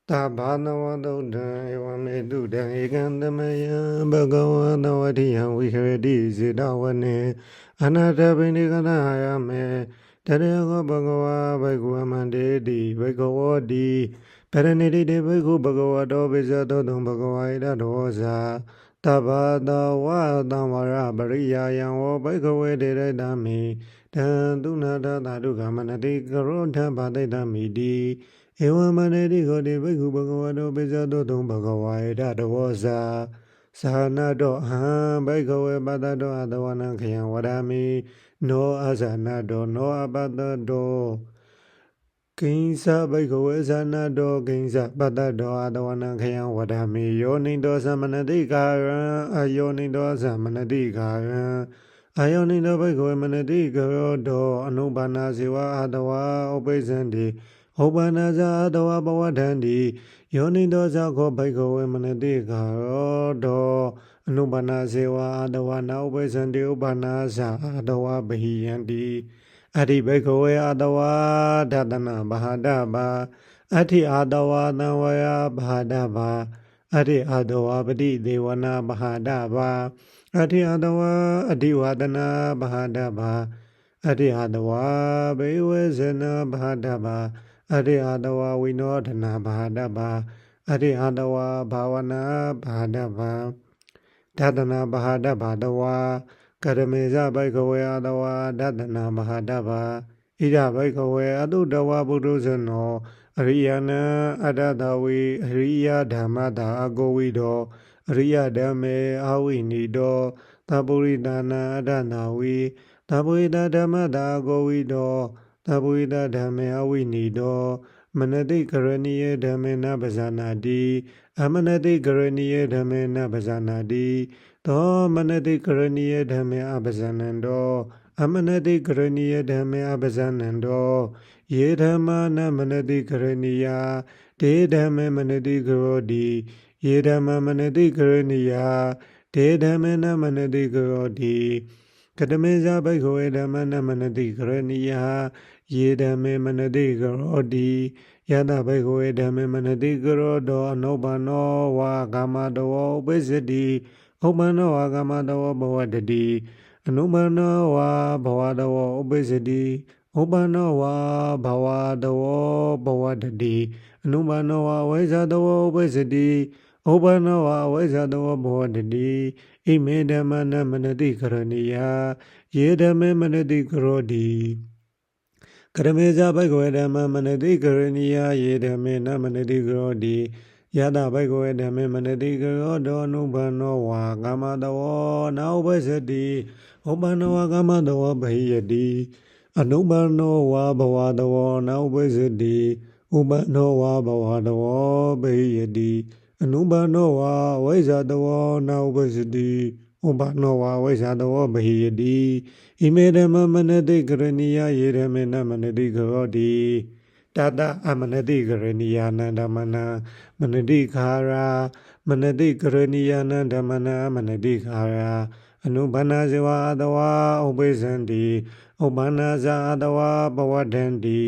Ta ba na wa do da wa me du da e gan da ma ya ba ga wa na wa di ya wi he di si da wa ne anata bin di ga na ya me ta re ga ba ga wa ba gu wa man de di ba ga wa di pa ra ni di de ba gu ba ga wa do be za do dong ba ga wa da do za ta ba da wa da wa ra ba ri ya yang wa ba ga we de de da mi da du na da da du ga ma na di ga ro da ba de da mi diဧဝံမနေတိကိုတိဘိက္ခုဘဂဝတောပိစ္ဆတောသုံးဘဂဝါဧတတဝောဇာသာနာတောအဟံဘိက္ခဝေပတ္တတောအတဝနံခယံဝရမိနောအဇာနာတောနောအပတ္တတောကိဉ္စဘိက္ခဝေဇာနာတောကိဉ္စပတ္တတောအတဝနံခယံဝရမိယောနိတောသမနတိကာရံအယောနိတောသမနတိကာရံအာယောနိတောဘိက္ခဝေမနတိကရောတောအနုပါနာဇေဝအတဝါဥပိစ္ဆန္တိဩပနာဇာတဝဘဝတန္တိယောနိတောဇခောဘိက္ခဝေမနတိကာရောတောအနုပနာဇေဝအတဝနာဥပိစ္ဆန္တိဥပနာဇာအတဝဗဟိယန္တိအဋ္ဌိဘိက္ခဝေအတဝဒတနာဘာဒဘာအဋ္ဌိအတဝသံဝယဘာဒဘာအဋ္ဌိအတဝပတိဒေဝနာဘာဒဘာအဋ္ဌိအတဝအဓိဝဒနာဘာဒဘာအဋ္ဌိအတဝဘေဝေဇနာဘာဒဘာအရိဟတဝဝိနောဒနာဘာဒဘာအရိဟတဝဘာဝနာဘာဒဘာဒသနာဘာဒဘာတဝကရမေဇဘိက္ခဝေအတဝဒသနာဘာဒဘာဣဒဘိက္ခဝေအတုတဝပုထုဇနောအရိယနာအတတဝေအရိယဓမ္မတာအကိုဝိတောအရိယဓမ္မေအဝိနိတောသပုရိဒနာအတနာဝေသပုရိဒဓမ္မတာအကိုဝိတောသဗ္ဗဝိတဓမ္မေအဝိနိတောမနတိကရဏီယေဓမ္မေနပဇာနာတိအမနတိကရဏီယေဓမ္မေနပဇာနာတိသောမနတိကရဏီယေဓမ္မေအပဇာနန္တောအမနတိကရဏီယေဓမ္မေအပဇာနန္တောယေဓမ္မာနမနတိကရဏီယာဒေဓမ္မေမနတိကရောတိယေဓမ္မမနတိကရဏီယာဒေဓမ္မေနမနတိကရောတိကတမေဇဘိက္ခဝေဓမ္မနမနတိကရဏီယာယေဓမ္မေမနတိကရောတိယတဘိက္ခဝေဓမ္မေမနတိကရောတောအနုပ္ပနောဝါကာမတဝောဥပိစ္ဆတိဥပ္ပနောဝါကာမတဝောဘဝတတိအနုပ္ပနောဝါဘဝတဝောဥပိစ္ဆတိဥပ္ပနောဝါဘဝတဝောဘဝတတိအနုပ္ပနောဝါဝိဇ္ဇတဝောဥပိစ္ဆတိဥပ္ပနောဝါဝိဇ္ဇတဝောဘဝတတိဣမေဓမ္မနမနတိကရဏီယယေဓမ္မေမနတိကရောတိကရမေဇဘိက္ခဝေဓမ္မမနတိကရဏီယယေဓမ္မေနမနတိကရောတိယတဘိက္ခဝေဓမ္မေမနတိကရောတောအနုပ္ပနောဝါကာမတဝောနာဥပ္ပစ္စတိဥပ္ပနောဝါကာမတဝောဘဟိယတိအနုပ္ပနောဝါဘဝတဝောနာဥပ္ပစ္စတိဥပ္ပနောဝါဘဝတဝောဘဟိယတိအနုပ္ပနောဝါဝိဇ္ဇတဝောနာဥပ္ပစ္စတိဥပ္ပနောဝါဝိဇ္ဇတဝောဘဟိယတိဣမေဓမ္မမနတိကရဏီယယေဓမ္မေနမနတိကရောတိတတအမနတိကရဏီယနန္ဓမနမနတိခာရာမနတိကရဏီယနန္ဓမနမနတိခာရာအနုဘာနာဇေဝအတဝဥပိစ္ဆန္တိဥပ္ပနာဇာအတဝဘဝတန္တိ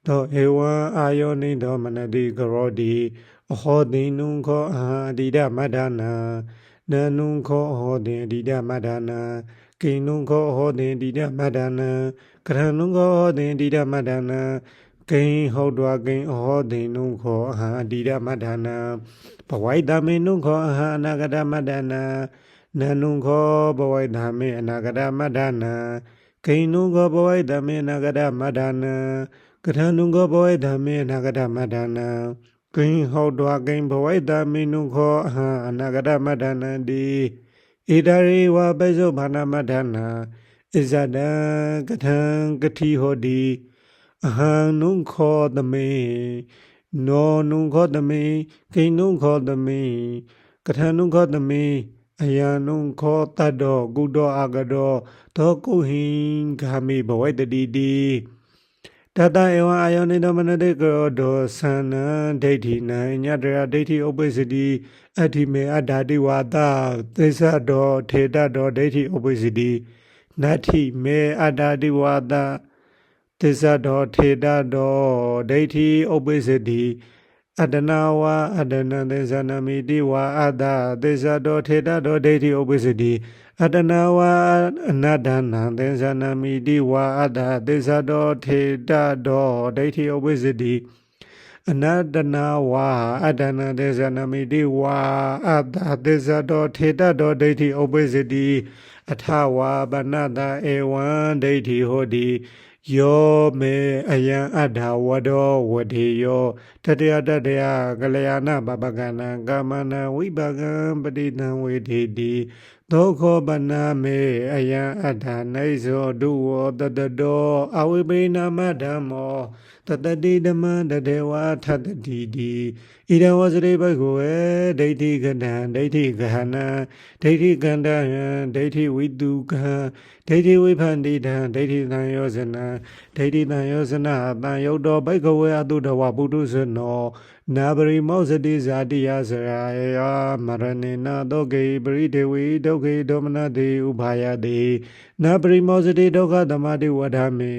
သောဧဝံအာယောနိတောမနတိကရောတိအဟောတိနုခောအာအတိဒမဒ္ဒနာနနုခောဟောတိအတိဒမဒ္ဒနာကိနုခောဟောတိတိဒမဒ္ဒနာကရဏုခောဟောတိတိဒမဒ္ဒနာကိဟောတွာကိဟောတိနုခောအဟံတိဒမဒ္ဒနာဘဝိတမေနုခောအဟံအနာဂတမဒ္ဒနာနနုခောဘဝိတမေအနာဂတမဒ္ဒနာကိနုခောဘဝိတမေအနာဂတမဒ္ဒနာကရဏုခောဘဝိတမေအနာဂတမဒ္ဒနာကိဟောတွာကိဘဝိတမေနုခောအဟံအနာဂတမဒ္ဒနာတိဣဒရေဝပိစ္ဆုဘာနာမဒ္ဒနာဣဇဒံကထံကတိဟောတိအဟံနုခောသမေနောနုခောသမေကိနုခောသမေကထံနုခောသမေအယံနုခောတတ္တောကုတောအာဂတောသောကုဟိဂာမိဘဝိတတိတိတတဧဝံအာယောနိတောမနတိကရောတောသန္နံဒိဋ္ဌိနံညတရာဒိဋ္ဌိဥပ္ပစ္စတိအဋ္ဌိမေအတ္တိဝါဒသစ္စာတောထေတတောဒိဋ္ဌိဥပ္ပစ္စတိနတ္ထိမေအတ္တိဝါဒသစ္စာတောထေတတောဒိဋ္ဌိဥပ္ပစ္စတိ အတ္တနာဝါအတ္တနသေသနာမိတိဝါအတ္တသေသတောထေတတောဒိဋ္ဌိဥပ္ပစ္စတိအတ္တနာဝါအနတ္တနာသေသနာမိတိဝါအတ္တသေသတောထေတတောဒိဋ္ဌိဥပ္ပစ္စတိအနတ္တနာဝါအတ္တနာသေသနာမိတိဝါအတ္တသေသတောထေတတောဒိဋ္ဌိဥပ္ပစ္စတိအထဝါပနတဧဝံဒိဋ္ဌိဟောတိယောမေအယံအတ္ထဝဒောဝတိယောတတယတတယကလျာဏပပကနံကာမနံဝိပါကံပတိတံဝေတိတိဒုက္ခောပနာမေအယံအတ္ထနေဇောဒုဝတတတောအဝိပိနာမဓမ္မောတတတိဓမ္မတတေဝထတတိတိဣဒဝစရိဘဂဝေဒိဋ္ဌိကတံဒိဋ္ဌိကဟနံဒိဋ္ဌိကန္တံဒိဋ္ဌိဝိတုကံဒိဋ္ဌိဝိဖန္တိတံဒိဋ္ဌိတံယောဇနံဒိဋ္ဌိတံယောဇနတံယုတ်တောဘိကဝေအတုတဝပုထုဇနောနာပရိမောဇတိဇာတိယစရာယမရဏေနသောကေပရိဒေဝိဒုက္ခေဒေါမနတိဥပါယတိနာပရိမောဇတိဒုက္ခသမတိဝဒမေ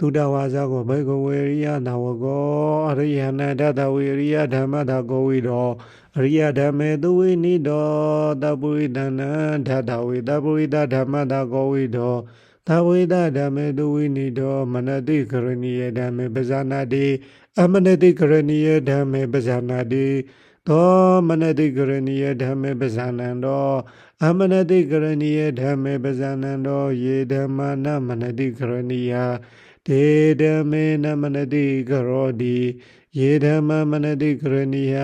သုတဝါဇကိုဘိကဝေရိယနာဝကောအရိယနာတတဝေရိယဓမ္မတကောဝိတောအရိယဓမ္မေသူဝိနိတောတပုရိတနံဓတဝေတပုရိတဓမ္မတကောဝိတောသဝေဒဓမ္မေသူဝိနိတောမနတိကရဏီယဓမ္မေပဇာနာတိအမနတိကရဏီယဓမ္မေပဇာနာတိသောမနတိကရဏီယဓမ္မေပဇာနံတောအမနတိကရဏီယဓမ္မေပဇာနံတောယေဓမ္မနမနတိကရဏီယဒေဓမေနမနတိကရောတိယေဓမ္မမနတိကရဏီယ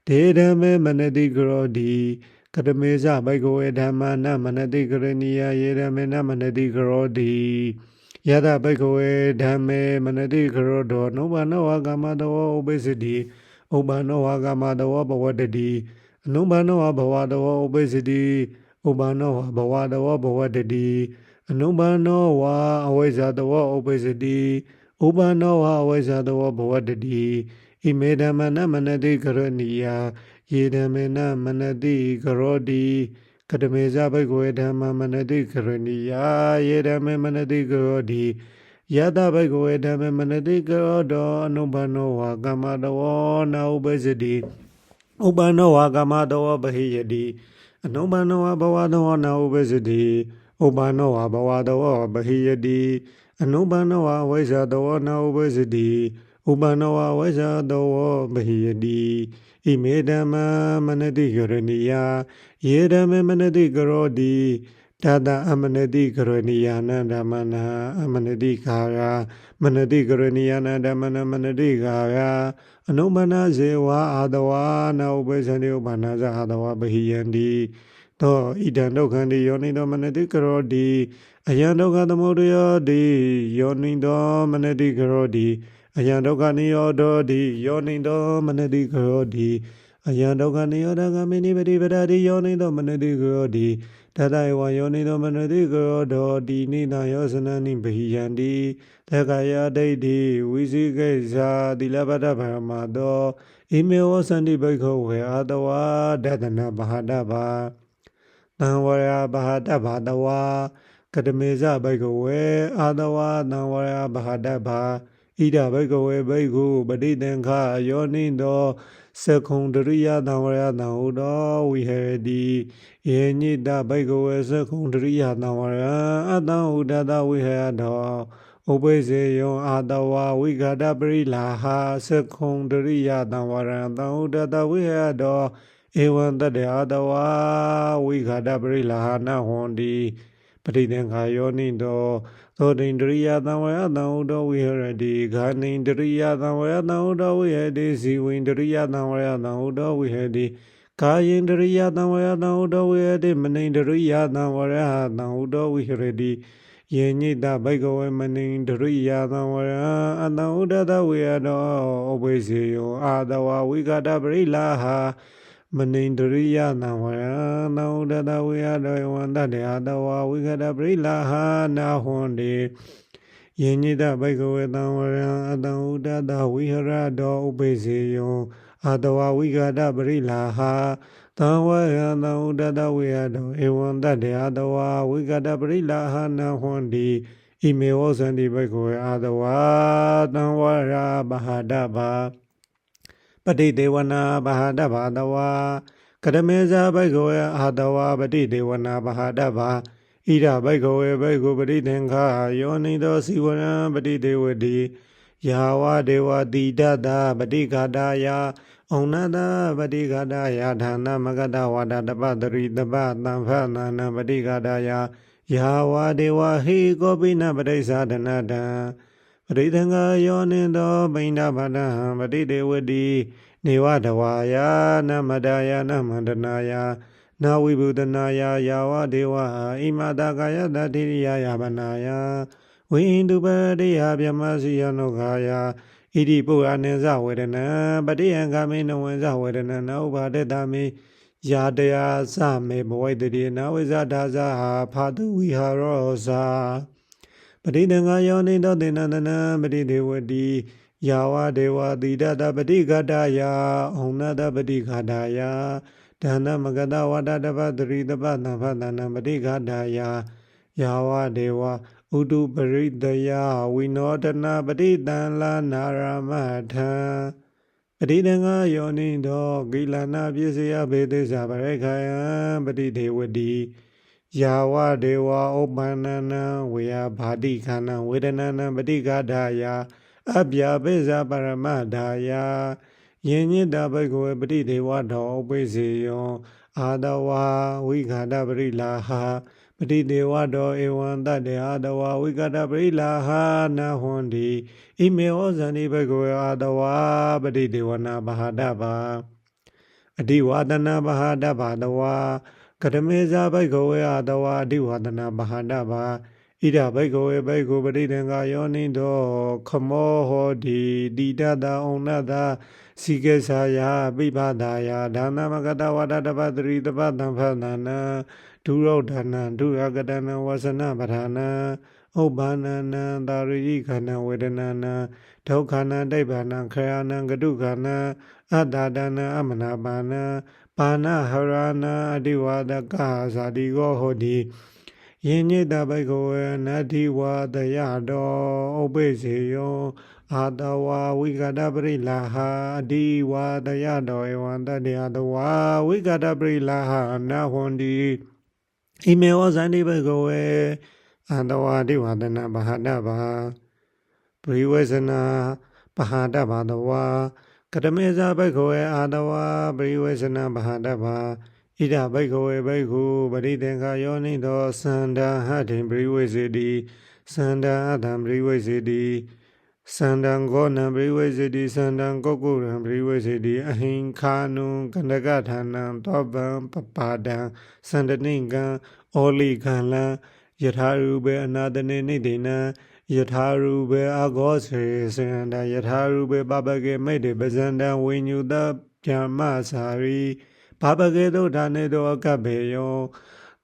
ဒေဓမေမနတိကရောတိကတမေဇဘိကဝေဓမ္မနမနတိကရဏီယယေဓမေနမနတိကရောတိယသဘိကဝေဓမ္မေမနတိကရောတောနုဘာနောဝကမတောဥပိစတိဥပနောဝကမတောဘဝတတိအနုဘာနောဝဘဝတောဥပိစတိဥပနောဝဘဝတောဘဝတတိအနုဘာနောဝအဝိဇ္ဇတောဥပိစတိဥပနောဝအဝိဇ္ဇတောဘဝတတိဣမေဓမ္မနမနတိကရဏီယယေဓမ္မေနမနတိကရောတိကတမေဇဘိကဝေဓမ္မမနတိကရဏီယယေဓမ္မေမနတိကရောတိယတဘိကဝေဓမ္မေမနတိကရောတောအနုဘာနောဝကမတောနာဥပိစတိဥပနောဝကမတောဘဟိယတိအနုဘာနောဝဘဝတောနာဥပိစတိဥပနောဝဘဝတောဘဟိယတိအနုဘာနောဝဝိဇ္ဇတောနာဥပိစတိဥပနောဝဝိဇ္ဇတောဘဟိယတိဣမေဓမ္မမနတိကရဏီယယေဓမ္မေမနတိကရောတိတတအမနတိကရဏီယနဓမ္မနာအမနတိခာယမနတိကရဏီယနဓမ္မနာမနတိခာယအနုမနာဇေဝအာတဝနာဥပိသန္တိဥပနာဇအာတဝဘဟိယန္တိသောဣဒံဒုက္ခန္တိယောနိသောမနတိကရောတိအယံဒုက္ခသမုဒယောတိယောနိသောမနတိကရောတိအယံဒုက္ခနိရောဓောတိယောနိသောမနတိကရောတိအယံဒုက္ခနိရောဓဂမိနိပတိပဒတိယောနိသောမနတိကရောတိတတဧဝယောနိသောမနတိကရောဓောတိနိတယောဇနနိဘဟိယန္တိသက္ကာယဒိဋ္ဌိဝိသိကိစ္ဆာသီလပတ္တဗရမတောဣမေဝသန္တိဘိက္ခဝေအာတဝါဒသနာဘဟတဗာတံဝရဘဟတဗာတဝါကတမေဇဘိက္ခဝေအာတဝါတံဝရဘဟတဗာဣဒဘိက္ခဝေဘိက္ခုပဋိသင်္ခယောနိသောသက္ခုံတရိယသံဝရသံဟုတောဝိဟရတိယေညိတဘိက္ခဝေသက္ခုံတရိယသံဝရအတံဟုတတဝိဟရတောဥပိစေယောအာတဝါဝိဂဒပရိလာဟာသက္ခုံတရိယသံဝရသံဟုတတဝိဟရတောဧဝံတတေအာတဝါဝိဂဒပရိလာဟာနဟွန်တိပဋိသင်္ခယောနိသောသောတိန္ဒရိယသံဝရသံဟုတောဝိဟရတိဂာနိန္ဒရိယသံဝရသံဟုတောဝိဟရတိဇီဝိန္ဒရိယသံဝရသံဟုတောဝိဟရတိကာယိန္ဒရိယသံဝရသံဟုတောဝိဟရတိမနိန္ဒရိယသံဝရသံဟုတောဝိဟရတိယေညိတဘိက္ခဝေမနိန္ဒရိယသံဝရအတံဥဒတဝိဟတောဥပိစေယောအာတဝဝိကတပရိလာဟာမနိန္ဒရိယသံဝရသံဥဒတဝိဟတောဝန္တတေအာတဝဝိကတပရိလာဟာနာဟွန်တေယေညိတဘိက္ခဝေသံဝရအတံဥဒတဝိဟရတောဥပိစေယောအာတဝဝိကတပရိလာဟာသံဝရသံဥဒတဝိဟတောဧဝံတတေအာတဝဝိကတပရိလာဟာနာဟွန်တိဣမေဝသန္တိဘိက္ခဝေအာတဝသံဝရဘဟဒဗာပ ฏิเทวนาปหาตบาตวากตเมสาภิกขเวอาตวาปฏิเทวนาปหาตบาဣဒဘိက္ခဝေဘိက္ခုပရိသင်္ခာယောနိသောစီဝရံပฏิဒေဝတိယာဝဒေဝတိတတပฏิဃာတာယဩနတပฏิဃာတာယဌာနမဂတဝါဒတပတရိတပသံဖနာနပฏิဃာတာယယာဝဒေဝဟိကောပိနပရိစ္ဆာဒနတံပရိသင်္ခာယောနိသောပိဏဗဒံပฏิဒေဝတိနေဝတဝါယနမတယနမန္တနာယနာဝိဗုဒနာယယာဝဒေဝဣမတာကာယတတိရိယယဗနာယဝိန္ဒုပတိယဗျမစီယနုခာယဣတိပုအနိဇဝေဒနံပတိယံကာမိနဝံဇဝေဒနံနဥပါဒတမိယာတယာသမေဘဝိတတိနဝိဇဒါဇဟာဖာတုဝိဟာရောဇာပတိတံဃာယောနိတောတေနန္တနံပတိဒေဝတိယာဝဒေဝတိတတပတိဃာတာယဩနတပတိဃာတာယဒါနမဂတဝါဒတပတရိတပသံဖတနာပฏิဃာတာယယာဝဒေဝဥတုပရိတယဝိနောဒနာပฏิတံလာနာရမထံပတိတံဃာယောနိသောကိလနာပစ္စယဘေသစ္စာပရိခယံပတိဒေဝတိယာဝဒေဝဥပ္ပန္နနံဝေယဘာတိခန္နံဝေဒနာနံပฏิဃာတာယအဗျာပိစ္ဆပရမတာယယင်ညိတဘိက္ခဝေပฏิဒေဝတောဥပိစေယောအာတဝါဝိခာတပရိလာဟပฏิဒေဝတောဧဝံတတေအာတဝါဝိခာတပရိလာဟနဟွန်တိဣမေဩဇန္တိဘိက္ခဝေအာတဝါပฏิဒေဝနာပဟာတဘာအဓိဝါဒနာပဟာတဘာတဝါကတမေဇာဘိက္ခဝေအာတဝါအဓိဝါဒနာပဟာတဘာဣဒဘိက္ခဝေဘိက္ခုပရိသင်္ခာယောနိသောခမောဟောတိတိတတဩနတစီကေသာယပိပဒါယဒါနမဂတဝါဒတပတရိတပသံဖနာနဒုရောဒနာဒုရကတနဝဆနပဌာနဥပ္ပန္နနံတာရိခဏဝေဒနာနံဒုက္ခနံဒိဗ္ဗာနံခရဏံကတုခနံအတ္တဒနံအမနာပါနံပါဏဟရဏံအတိဝါဒကဇာတိကောဟောတိယင်ညိတဘိက္ခဝေနတ္ထိဝါဒယတောဥပိစေယောအာတဝါဝိကတပရိလာဟအဒီဝါဒယတောဧဝံတတေအတဝါဝိကတပရိလာဟနဟွန်တိဣမေဝဇန္တိဘိက္ခဝေအာတဝါတိဝါဒနာပဟာတဘာပရိဝေဇနာပဟာတဘာတဝါကတမေဇာဘိက္ခဝေအာတဝါပရိဝေဇနာပဟာတဘာဣဒဘိက္ခဝေဘိက္ခုပရိသင်္ခာယောနိသောသန္တာဟဋ္ဌိပရိဝေစေတိသန္တာအတံပရိဝေစေတိသန္တံဂောနံပရိဝေစေတိသန္တံကုက္ကုရံပရိဝေစေတိအဟိံခာနုကန္တကဌာနံသောဗံပပါဒံသန္တနိကံဩလိကံလံယထာရူပေအနာတနေနိတေနံယထာရူပေအဂောစေစန္ဒယထာရူပေပပကေမိတ်တေပဇန္တံဝိညုတဗျမ္မစာရိပပကေတုဌာနေတောအကပ္ပေယော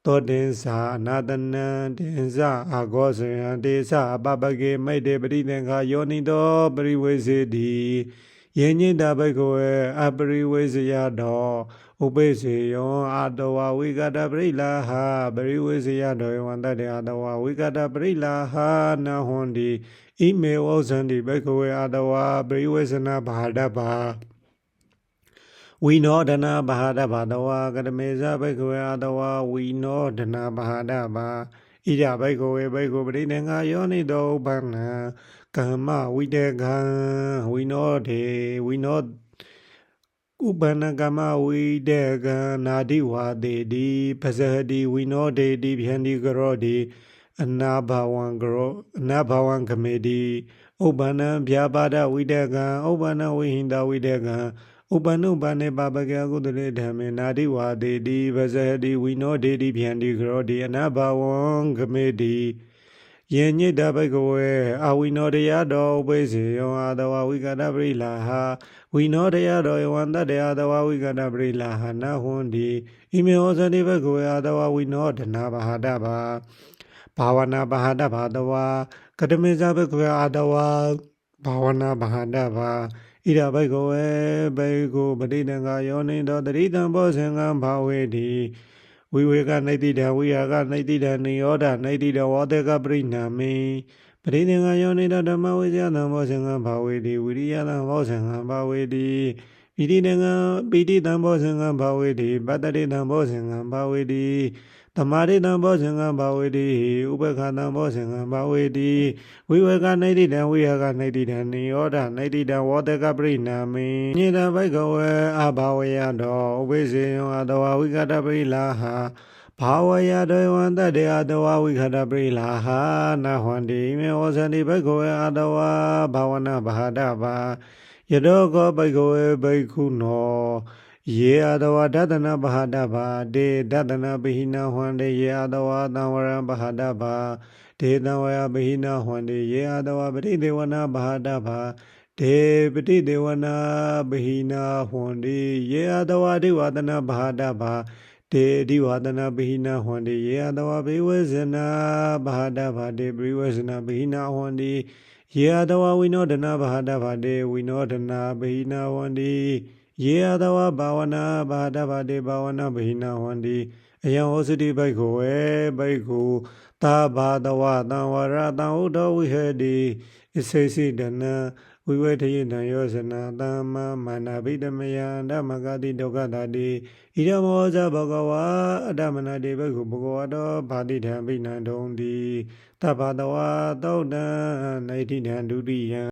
သောတင်္စာအနာတနံတင်္စာအာဂောစေယံတေသအပပကေမိတ်တေပရိသင်္ခာယောနိတောပရိဝေစေတိယင်ညိတဘိက္ခဝေအပရိဝေစယတောဥပိစေယောအာတဝါဝိကတပရိလာဟပရိဝေစယတောဧဝံတတေအာတဝါဝိကတပရိလာဟနဟွန်တိဣမေဝဇန္တိဘိက္ခဝေအာတဝါပရိဝေစနာဘာဒဘာဝိနောဒနာဘာဒဘာတဝါကတမေဇဘိက္ခဝေအာတဝါဝိနောဒနာဘာဒဘာဣဒဘိက္ခဝေဘိက္ခုပရိသင်္ခာယောနိတောဥပ္ပန္နကမ္မဝိတေကံဝိနောဒေဝိနောဥပ္ပန္နကမ္မဝိတေကံနာတိဝါတေတိပဇဟတိဝိနောဒေတိဗျန္တိကရောတိအနာဘဝံကရောအနာဘဝံကမေတိဥပ္ပန္နဗျာပါဒဝိတေကံဥပ္ပန္နဝိဟိန္ဒဝိတေကံဥပ္ပန္နုပ္ပန္နေပပကေအကုသလေဓမ္မေနာတိဝါတေတိပဇဟတိဝိနောဒေတိဗျန္တိကရောတိအနာဘဝံကမေတိယင်ညိတဘိက္ခဝေအဝိနောတယတောဥပိစေယောအာတဝါဝိကတပရိလာဟဝိနောတယတောဧဝံတတေအာတဝါဝိကတပရိလာဟနဟွန်တိဣမေဩဇန္တိဘိက္ခဝေအာတဝါဝိနောဒနာဘာဒဘာဘာဝနာဘာဒဘာတဝါကတမေဇဘိက္ခဝေအာတဝါဘာဝနာဘာဒဘာဣဒဘိက္ခဝေဘိက္ခုပဋိသင်္ခာယောနိတောတရိတံဘောဇင်္ဂံဘာဝေတိဝိဝေကနိတိတံဝိဟာကနိတိတံနိယောဒနိတိတဝောတေကပရိနာမိပရိသင်္ခာယောနိတောဓမ္မဝိဇ္ဇာသံဘောဇင်္ဂံဘာဝေတိဝိရိယသံဘောဇင်္ဂံဘာဝေတိ ဣတိတံပိတိတံဘောဇင်္ဂဘာဝေတိပတ္တိတံဘောဇင်္ဂဘာဝေတိသမာရိတံဘောဇင်္ဂဘာဝေတိဥပခတံဘောဇင်္ဂဘာဝေတိဝိဝေကနိတိတံဝိဟကနိတိတံနိယောဒနိတိတံဝောတကပရိနာမိညေတံဘိကဝေအဘာဝယတောဥပိစေယောအတဝဝိကတပရိလာဟဘာဝယတေဝံတတေအတဝဝိခတပရိလာဟနာဟန္တိမေဝဇန္တိဘိကဝေအတဝဘာဝနာဘာဒဘာယတောကောဘိကဝေဘိက္ခုနောယေအတဝဒတနာဘာဒဘာဒေဒတနာပိဟိနာဟွန္တိယေအတဝသံဝရံဘာဒဘာဒေတံဝယပိဟိနာဟွန္တိယေအတဝပတိဒေဝနာဘာဒဘာဒေပတိဒေဝနာပိဟိနာဟွန္တိယေအတဝဒိဝတနာဘာဒဘာဒေဒီဝဒနာပိဟိနာဟွန္တိယေအတဝပိဝေဇနာဘာဒဘာဒေပိဝေဇနာပိဟိနာဟွန္တိယေအတဝဝိနောဒနာဘာဒဘာဒေဝိနောဒနာပိဟိနာဟွန္တိယေအတဝဘာဝနာဘာဒဘာဒေဘာဝနာပိဟိနာဟွန္တိအယံဟောစတိဘိက္ခဝေဘိက္ခုသာဘာတဝသံဝရတံဥဒဝိဟတိအစိစိဒနံဝိဝေထယေတံယောဇနာသမ္မာမာနာဘိတမယံဓမ္မဂတိဒုက္ခတာတိဣဒမောဇဘဂဝါအတ္တမနာတိဘိက္ခုဘဂဝတောဘာတိထံဘိနံဒုံတိသဗ္ဗတဝါသောတံနိဋ္ဌိတံဒုတိယံ